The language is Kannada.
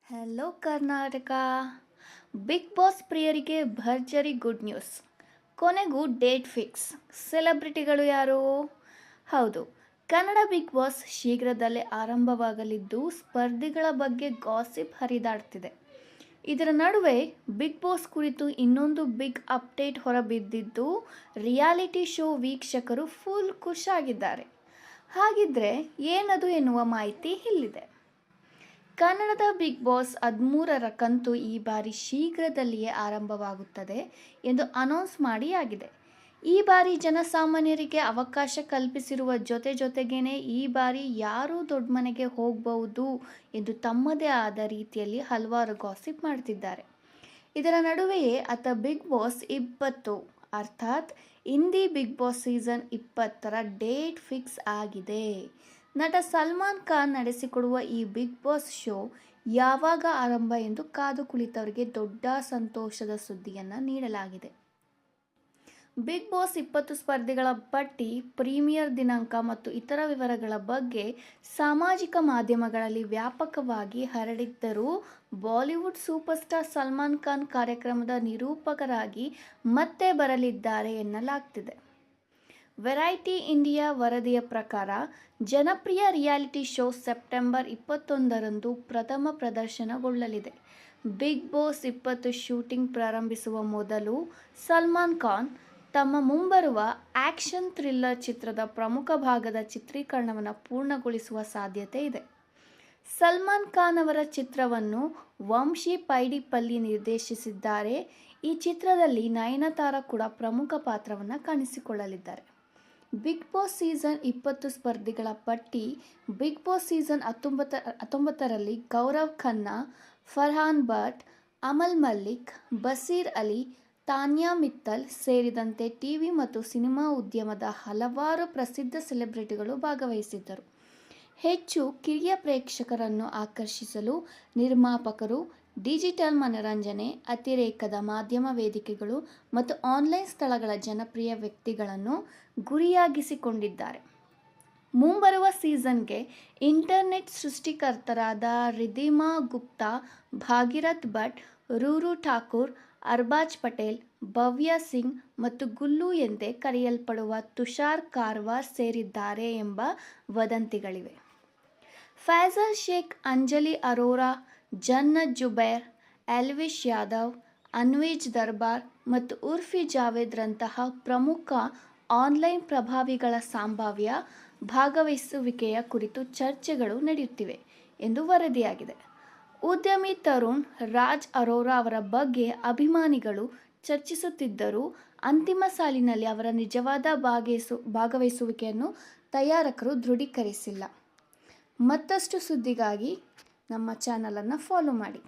ಹಲೋ ಕರ್ನಾಟಕ. ಬಿಗ್ ಬಾಸ್ ಪ್ರಿಯರಿಗೆ ಭರ್ಜರಿ ಗುಡ್ ನ್ಯೂಸ್. ಕೊನೆಗೂ ಡೇಟ್ ಫಿಕ್ಸ್. ಸೆಲೆಬ್ರಿಟಿಗಳು ಯಾರು? ಹೌದು, ಕನ್ನಡ ಬಿಗ್ ಬಾಸ್ ಶೀಘ್ರದಲ್ಲೇ ಆರಂಭವಾಗಲಿದ್ದು ಸ್ಪರ್ಧಿಗಳ ಬಗ್ಗೆ ಗಾಸಿಪ್ ಹರಿದಾಡ್ತಿದೆ. ಇದರ ನಡುವೆ ಬಿಗ್ ಬಾಸ್ ಕುರಿತು ಇನ್ನೊಂದು ಬಿಗ್ ಅಪ್ಡೇಟ್ ಹೊರಬಿದ್ದಿದ್ದು ರಿಯಾಲಿಟಿ ಶೋ ವೀಕ್ಷಕರು ಫುಲ್ ಖುಷಾಗಿದ್ದಾರೆ. ಹಾಗಿದ್ರೆ ಏನದು ಎನ್ನುವ ಮಾಹಿತಿ ಇಲ್ಲಿದೆ. ಕನ್ನಡದ ಬಿಗ್ ಬಾಸ್ 13ರ ಕಂತು ಈ ಬಾರಿ ಶೀಘ್ರದಲ್ಲಿಯೇ ಆರಂಭವಾಗುತ್ತದೆ ಎಂದು ಅನೌನ್ಸ್ ಆಗಿದೆ. ಈ ಬಾರಿ ಜನಸಾಮಾನ್ಯರಿಗೆ ಅವಕಾಶ ಕಲ್ಪಿಸಿರುವ ಜೊತೆಗೇನೆ ಈ ಬಾರಿ ಯಾರು ದೊಡ್ಡ ಮನೆಗೆ ಹೋಗಬಹುದು ಎಂದು ತಮ್ಮದೇ ಆದ ರೀತಿಯಲ್ಲಿ ಹಲವಾರು ಗಾಸಿಪ್ ಮಾಡ್ತಿದ್ದಾರೆ. ಇದರ ನಡುವೆಯೇ ಬಿಗ್ ಬಾಸ್ 20 ಅರ್ಥಾತ್ ಹಿಂದಿ ಬಿಗ್ ಬಾಸ್ ಸೀಸನ್ 20ರ ಡೇಟ್ ಫಿಕ್ಸ್ ಆಗಿದೆ. ನಟ ಸಲ್ಮಾನ್ ಖಾನ್ ನಡೆಸಿಕೊಡುವ ಈ ಬಿಗ್ ಬಾಸ್ ಶೋ ಯಾವಾಗ ಆರಂಭ ಎಂದು ಕಾದು ಕುಳಿತವರಿಗೆ ದೊಡ್ಡ ಸಂತೋಷದ ಸುದ್ದಿಯನ್ನು ನೀಡಲಾಗಿದೆ. ಬಿಗ್ ಬಾಸ್ 20 ಸ್ಪರ್ಧಿಗಳ ಪಟ್ಟಿ, ಪ್ರೀಮಿಯರ್ ದಿನಾಂಕ ಮತ್ತು ಇತರ ವಿವರಗಳ ಬಗ್ಗೆ ಸಾಮಾಜಿಕ ಮಾಧ್ಯಮಗಳಲ್ಲಿ ವ್ಯಾಪಕವಾಗಿ ಹರಡಿದ್ದರೂ ಬಾಲಿವುಡ್ ಸೂಪರ್ ಸ್ಟಾರ್ ಸಲ್ಮಾನ್ ಖಾನ್ ಕಾರ್ಯಕ್ರಮದ ನಿರೂಪಕರಾಗಿ ಮತ್ತೆ ಬರಲಿದ್ದಾರೆ ಎನ್ನಲಾಗ್ತಿದೆ. ವೆರೈಟಿ ಇಂಡಿಯಾ ವರದಿಯ ಪ್ರಕಾರ ಜನಪ್ರಿಯ ರಿಯಾಲಿಟಿ ಶೋ ಸೆಪ್ಟೆಂಬರ್ 21ರಂದು ಪ್ರಥಮ ಪ್ರದರ್ಶನಗೊಳ್ಳಲಿದೆ. ಬಿಗ್ ಬಾಸ್ 20 ಶೂಟಿಂಗ್ ಪ್ರಾರಂಭಿಸುವ ಮೊದಲು ಸಲ್ಮಾನ್ ಖಾನ್ ತಮ್ಮ ಮುಂಬರುವ ಆಕ್ಷನ್ ಥ್ರಿಲ್ಲರ್ ಚಿತ್ರದ ಪ್ರಮುಖ ಭಾಗದ ಚಿತ್ರೀಕರಣವನ್ನು ಪೂರ್ಣಗೊಳಿಸುವ ಸಾಧ್ಯತೆ ಇದೆ. ಸಲ್ಮಾನ್ ಖಾನ್ ಅವರ ಚಿತ್ರವನ್ನು ವಂಶಿ ಪೈಡಿಪಲ್ಲಿ ನಿರ್ದೇಶಿಸಿದ್ದಾರೆ. ಈ ಚಿತ್ರದಲ್ಲಿ ನಯನತಾರಾ ಕೂಡ ಪ್ರಮುಖ ಪಾತ್ರವನ್ನು ಕಾಣಿಸಿಕೊಳ್ಳಲಿದ್ದಾರೆ. ಬಿಗ್ ಬಾಸ್ ಸೀಸನ್ 20 ಸ್ಪರ್ಧಿಗಳ ಪಟ್ಟಿ. ಬಿಗ್ ಬಾಸ್ ಸೀಸನ್ 19ರಲ್ಲಿ ಗೌರವ್ ಖನ್ನಾ, ಫರ್ಹಾನ್ ಭಟ್, ಅಮಲ್ ಮಲ್ಲಿಕ್, ಬಸೀರ್ ಅಲಿ, ತಾನ್ಯಾ ಮಿತ್ತಲ್ ಸೇರಿದಂತೆ ಟಿವಿ ಮತ್ತು ಸಿನಿಮಾ ಉದ್ಯಮದ ಹಲವಾರು ಪ್ರಸಿದ್ಧ ಸೆಲೆಬ್ರಿಟಿಗಳು ಭಾಗವಹಿಸಿದ್ದರು. ಹೆಚ್ಚು ಕಿರಿಯ ಪ್ರೇಕ್ಷಕರನ್ನು ಆಕರ್ಷಿಸಲು ನಿರ್ಮಾಪಕರು ಡಿಜಿಟಲ್ ಮನರಂಜನೆ, ಅತಿರೇಕದ ಮಾಧ್ಯಮ ವೇದಿಕೆಗಳು ಮತ್ತು ಆನ್ಲೈನ್ ಸ್ಥಳಗಳ ಜನಪ್ರಿಯ ವ್ಯಕ್ತಿಗಳನ್ನು ಗುರಿಯಾಗಿಸಿಕೊಂಡಿದ್ದಾರೆ. ಮುಂಬರುವ ಸೀಸನ್ಗೆ ಇಂಟರ್ನೆಟ್ ಸೃಷ್ಟಿಕರ್ತರಾದ ರಿದ್ಧಿಮಾ ಗುಪ್ತಾ, ಭಾಗೀರಥ್ ಭಟ್, ರೂರು ಠಾಕೂರ್, ಅರ್ಬಾಜ್ ಪಟೇಲ್, ಭವ್ಯ ಸಿಂಗ್ ಮತ್ತು ಗುಲ್ಲು ಎಂದೇ ಕರೆಯಲ್ಪಡುವ ತುಷಾರ್ ಕಾರ್ವಾರ್ ಸೇರಿದ್ದಾರೆ ಎಂಬ ವದಂತಿಗಳಿವೆ. ಫೈಸಲ್ ಶೇಖ್, ಅಂಜಲಿ ಅರೋರಾ, ಜನ್ನತ್ ಜುಬೇರ್, ಎಲ್ವಿಶ್ ಯಾದವ್, ಅನ್ವೇಜ್ ದರ್ಬಾರ್ ಮತ್ತು ಉರ್ಫಿ ಜಾವೇದ್ ರಂತಹ ಪ್ರಮುಖ ಆನ್ಲೈನ್ ಪ್ರಭಾವಿಗಳ ಸಂಭಾವ್ಯ ಭಾಗವಹಿಸುವಿಕೆಯ ಕುರಿತು ಚರ್ಚೆಗಳು ನಡೆಯುತ್ತಿವೆ ಎಂದು ವರದಿಯಾಗಿದೆ. ಉದ್ಯಮಿ ತರುಣ್ ರಾಜ್ ಅರೋರಾ ಅವರ ಬಗ್ಗೆ ಅಭಿಮಾನಿಗಳು ಚರ್ಚಿಸುತ್ತಿದ್ದರೂ ಅಂತಿಮ ಸಾಲಿನಲ್ಲಿ ಅವರ ನಿಜವಾದ ಭಾಗವಹಿಸುವಿಕೆಯನ್ನು ತಯಾರಕರು ದೃಢೀಕರಿಸಿಲ್ಲ. ಮತ್ತಷ್ಟು ಸುದ್ದಿಗಾಗಿ ನಮ್ಮ ಚಾನಲನ್ನು ಫಾಲೋ ಮಾಡಿ.